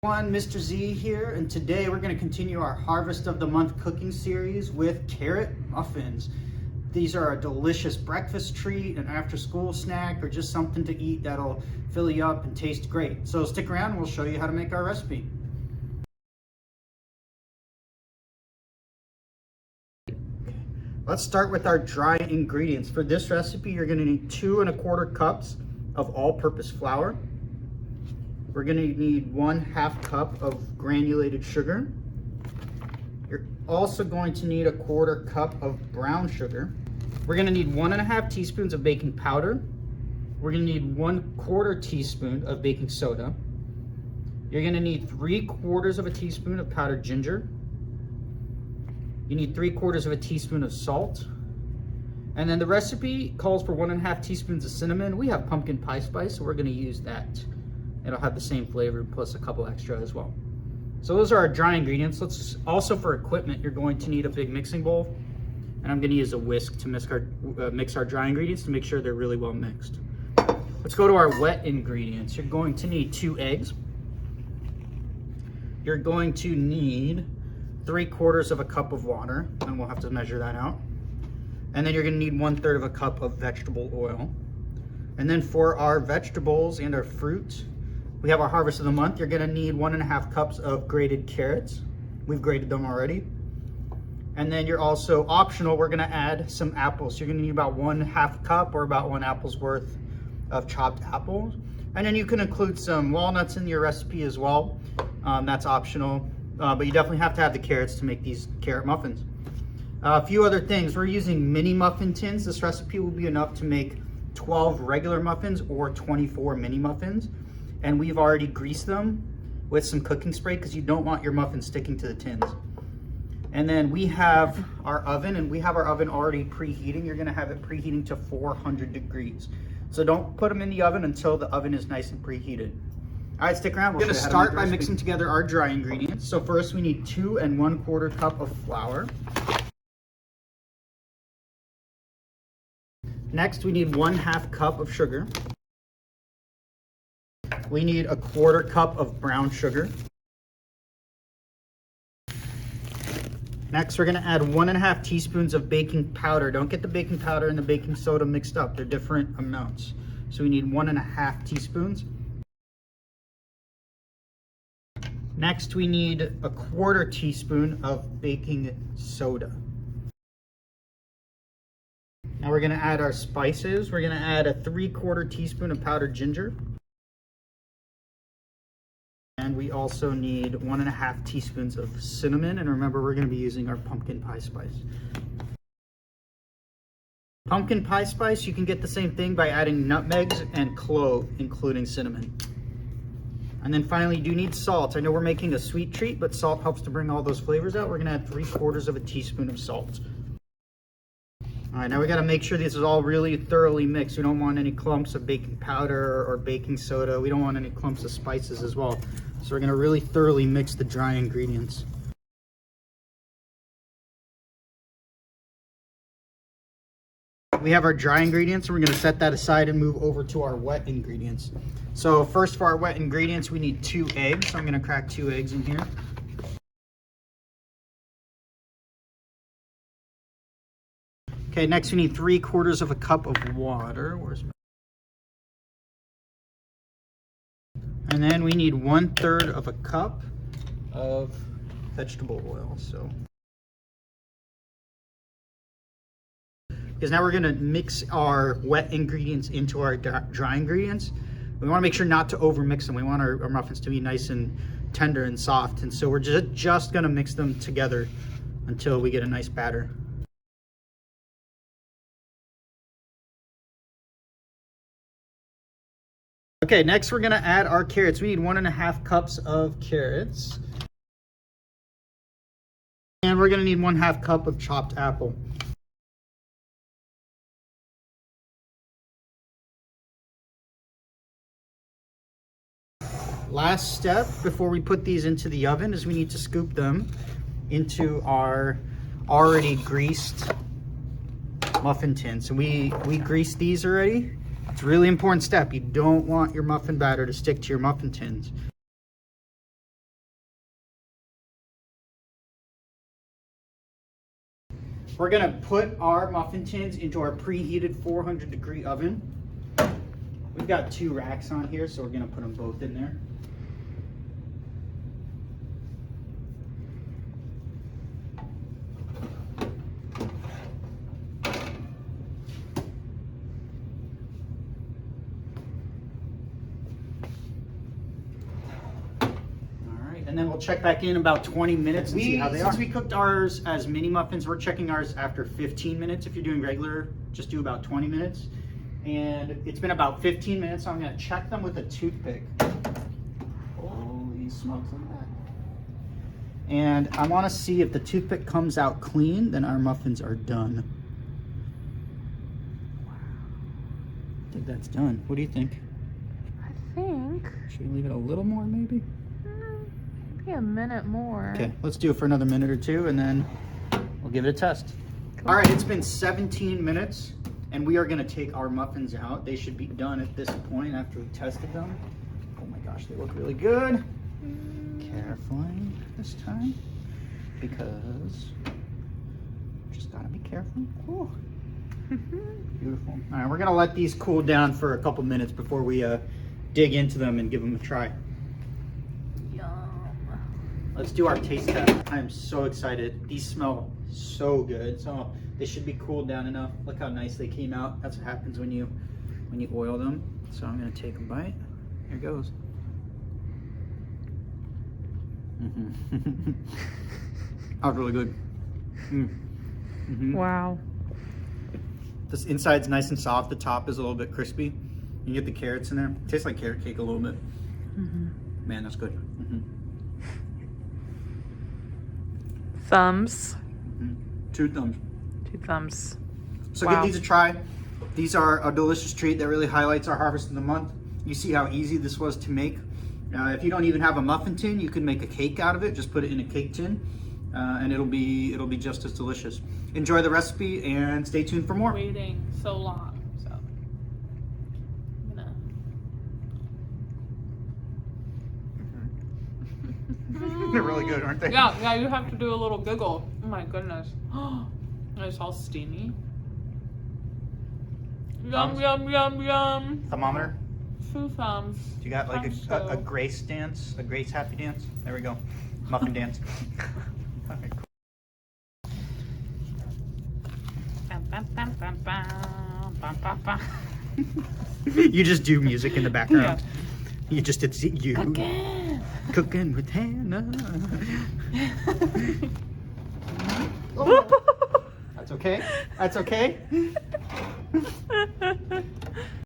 Mr. Z here, and today we're going to continue our Harvest of the Month cooking series with carrot muffins. These are a delicious breakfast treat, an after-school snack, or just something to eat that'll fill you up and taste great. So stick around and we'll show you how to make our recipe. Let's start with our dry ingredients. For this recipe, you're going to need 2 1/4 cups of all-purpose flour. We're going to need 1/2 cup of granulated sugar. You're also going to need 1/4 cup of brown sugar. We're going to need 1 1/2 teaspoons of baking powder. We're going to need 1/4 teaspoon of baking soda. You're going to need 3/4 of a teaspoon of powdered ginger. You need 3/4 of a teaspoon of salt. And then the recipe calls for 1 1/2 teaspoons of cinnamon. We have pumpkin pie spice, so we're going to use that. It'll have the same flavor plus a couple extra as well. So those are our dry ingredients. Also for equipment, you're going to need a big mixing bowl. And I'm going to use a whisk to mix our dry ingredients to make sure they're really well mixed. Let's go to our wet ingredients. You're going to need 2 eggs. You're going to need 3/4 of a cup of water, and we'll have to measure that out. And then you're going to need 1/3 of a cup of vegetable oil. And then for our vegetables and our fruit, we have our Harvest of the Month. You're going to need 1 1/2 cups of grated carrots. We've grated them already. And then you're also optional, we're going to add some apples. You're going to need about 1/2 cup or about 1 apple's worth of chopped apples. And then you can include some walnuts in your recipe as well. That's optional. But you definitely have to have the carrots to make these carrot muffins. A few other things. We're using mini muffin tins. This recipe will be enough to make 12 regular muffins or 24 mini muffins. And we've already greased them with some cooking spray because you don't want your muffins sticking to the tins. And then we have our oven, and we have our oven already preheating. You're going to have it preheating to 400 degrees. So don't put them in the oven until the oven is nice and preheated. All right, stick around. We're going to start by mixing together our dry ingredients. So first we need 2 1/4 cup of flour. Next we need 1/2 cup of sugar. We need 1/4 cup of brown sugar. Next we're going to add 1 1/2 teaspoons of baking powder. Don't get the baking powder and the baking soda mixed up. They're different amounts. So we need 1 1/2 teaspoons. Next, we need 1/4 teaspoon of baking soda. Now we're going to add our spices. We're going to add a 3/4 teaspoon of powdered ginger. And we also need 1 1/2 teaspoons of cinnamon. And remember, we're going to be using our pumpkin pie spice. Pumpkin pie spice, you can get the same thing by adding nutmegs and clove, including cinnamon. And then finally, you do need salt. I know we're making a sweet treat, but salt helps to bring all those flavors out. We're gonna add 3/4 of a teaspoon of salt. All right, now we gotta make sure this is all really thoroughly mixed. We don't want any clumps of baking powder or baking soda. We don't want any clumps of spices as well. So we're gonna really thoroughly mix the dry ingredients. We have our dry ingredients, and we're going to set that aside and move over to our wet ingredients. So first, for our wet ingredients, we need 2 eggs. So I'm going to crack 2 eggs in here. Okay, next we need 3/4 of a cup of water. And then we need 1/3 of a cup of vegetable oil. Because now we're going to mix our wet ingredients into our dry ingredients. We want to make sure not to over mix them. We want our muffins to be nice and tender and soft. And so we're just going to mix them together until we get a nice batter. Okay, next we're going to add our carrots. We need 1 1/2 cups of carrots. And we're going to need 1/2 cup of chopped apple. Last step before we put these into the oven is we need to scoop them into our already greased muffin tins. So we greased these already. It's a really important step. You don't want your muffin batter to stick to your muffin tins. We're gonna put our muffin tins into our preheated 400-degree oven. We've got 2 racks on here, so we're gonna put them both in there. And then we'll check back in about 20 minutes and see how they are. Since we cooked ours as mini muffins, we're checking ours after 15 minutes. If you're doing regular, just do about 20 minutes. And it's been about 15 minutes, so I'm gonna check them with a toothpick. Holy smokes, look at that. And I wanna see if the toothpick comes out clean, then our muffins are done. Wow. I think that's done. What do you think? I think. Should we leave it a little more, maybe? A minute more. Okay, let's do it for another minute or 2 and then we'll give it a test. Cool. All right, it's been 17 minutes and we are gonna take our muffins out. They should be done at this point after we tested them. Oh my gosh, they look really good. Carefully this time because just gotta be careful. Ooh. Beautiful. All right, we're gonna let these cool down for a couple minutes before we dig into them and give them a try. Let's do our taste test. I am so excited. These smell so good. So they should be cooled down enough. Look how nice they came out. That's what happens when you oil them. So I'm gonna take a bite. Here goes. That was really good. Wow. This inside's nice and soft. The top is a little bit crispy. You get the carrots in there. It tastes like carrot cake a little bit. Man, that's good. Thumbs. 2 thumbs. 2 thumbs. So wow. Give these a try. These are a delicious treat that really highlights our harvest of the month. You see how easy this was to make. If you don't even have a muffin tin, you can make a cake out of it. Just put it in a cake tin, and it'll be just as delicious. Enjoy the recipe and stay tuned for more. Waiting so long, so They're really good, aren't they? Yeah, you have to do a little giggle. Oh my goodness. It's all steamy. Yum, yum, yum, yum. Thermometer? 2 thumbs. You got like a grace dance? A grace happy dance? There we go. Muffin dance. All right, cool. You just do music in the background. Yeah. You just did you. Again. Cooking with Hannah. That's okay. That's okay.